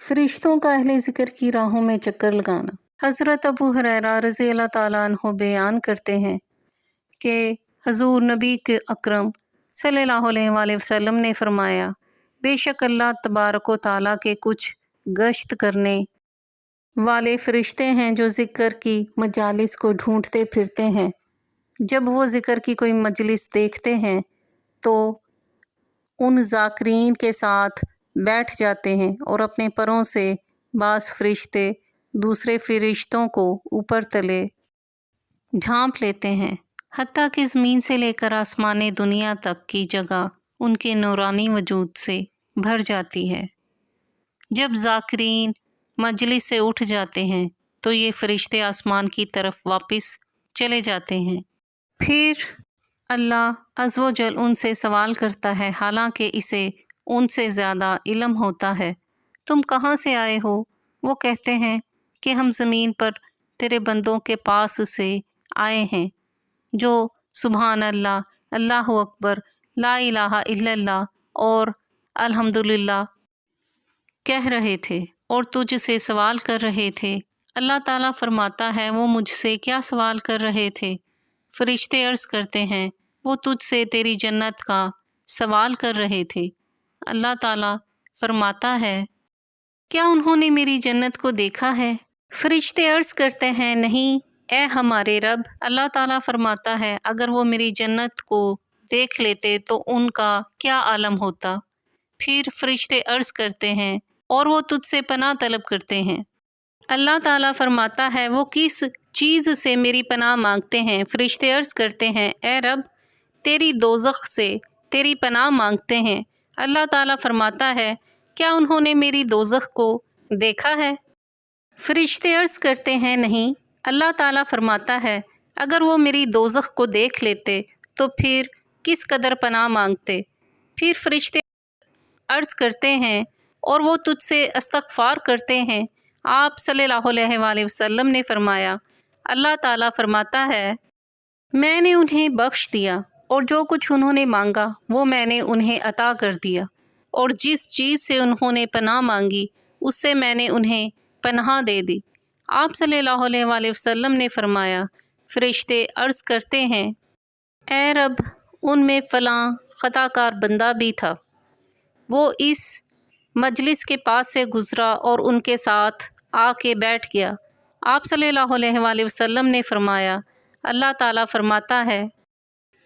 فرشتوں کا اہل ذکر کی راہوں میں چکر لگانا۔ حضرت ابو ہریرہ رضی اللہ تعالیٰ عنہ بیان کرتے ہیں کہ حضور نبی اکرم صلی اللہ علیہ وآلہ وسلم نے فرمایا، بے شک اللہ تبارک و تعالیٰ کے کچھ گشت کرنے والے فرشتے ہیں جو ذکر کی مجالس کو ڈھونڈتے پھرتے ہیں۔ جب وہ ذکر کی کوئی مجلس دیکھتے ہیں تو ان ذاکرین کے ساتھ بیٹھ جاتے ہیں اور اپنے پروں سے بعض فرشتے دوسرے فرشتوں کو اوپر تلے ڈھانپ لیتے ہیں، حتیٰ کہ زمین سے لے کر آسمان دنیا تک کی جگہ ان کے نورانی وجود سے بھر جاتی ہے۔ جب ذاکرین مجلس سے اٹھ جاتے ہیں تو یہ فرشتے آسمان کی طرف واپس چلے جاتے ہیں۔ پھر اللہ عز و جل ان سے سوال کرتا ہے، حالانکہ اسے ان سے زیادہ علم ہوتا ہے، تم کہاں سے آئے ہو؟ وہ کہتے ہیں کہ ہم زمین پر تیرے بندوں کے پاس سے آئے ہیں جو سبحان اللہ، اللہ اکبر، لا الہ الا اللہ اور الحمدللہ کہہ رہے تھے اور تجھ سے سوال کر رہے تھے۔ اللہ تعالیٰ فرماتا ہے، وہ مجھ سے کیا سوال کر رہے تھے؟ فرشتے عرض کرتے ہیں، وہ تجھ سے تیری جنت کا سوال کر رہے تھے۔ اللہ تعالیٰ فرماتا ہے، کیا انہوں نے میری جنت کو دیکھا ہے؟ فرشتے عرض کرتے ہیں، نہیں اے ہمارے رب۔ اللہ تعالیٰ فرماتا ہے، اگر وہ میری جنت کو دیکھ لیتے تو ان کا کیا عالم ہوتا؟ پھر فرشتے عرض کرتے ہیں، اور وہ تجھ سے پناہ طلب کرتے ہیں۔ اللہ تعالیٰ فرماتا ہے، وہ کس چیز سے میری پناہ مانگتے ہیں؟ فرشتے عرض کرتے ہیں، اے رب تیری دوزخ سے تیری پناہ مانگتے ہیں۔ اللہ تعالیٰ فرماتا ہے، کیا انہوں نے میری دوزخ کو دیکھا ہے؟ فرشتے عرض کرتے ہیں، نہیں۔ اللہ تعالیٰ فرماتا ہے، اگر وہ میری دوزخ کو دیکھ لیتے تو پھر کس قدر پناہ مانگتے؟ پھر فرشتے عرض کرتے ہیں، اور وہ تجھ سے استغفار کرتے ہیں۔ آپ صلی اللہ علیہ وآلہ وسلم نے فرمایا، اللہ تعالیٰ فرماتا ہے، میں نے انہیں بخش دیا اور جو کچھ انہوں نے مانگا وہ میں نے انہیں عطا کر دیا، اور جس چیز سے انہوں نے پناہ مانگی اس سے میں نے انہیں پناہ دے دی۔ آپ صلی اللہ علیہ وآلہ وسلم نے فرمایا، فرشتے عرض کرتے ہیں، اے رب ان میں فلاں خطا کار بندہ بھی تھا، وہ اس مجلس کے پاس سے گزرا اور ان کے ساتھ آ کے بیٹھ گیا۔ آپ صلی اللہ علیہ وآلہ وسلم نے فرمایا، اللہ تعالیٰ فرماتا ہے،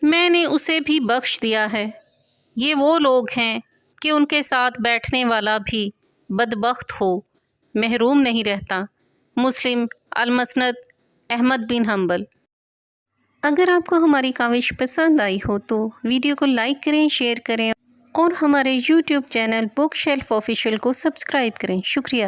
میں نے اسے بھی بخش دیا ہے۔ یہ وہ لوگ ہیں کہ ان کے ساتھ بیٹھنے والا بھی بدبخت ہو محروم نہیں رہتا۔ مسلم، المسند، احمد بن حنبل۔ اگر آپ کو ہماری کاوش پسند آئی ہو تو ویڈیو کو لائک کریں، شیئر کریں اور ہمارے YouTube channel book shelf official کو سبسکرائب کریں۔ شکریہ۔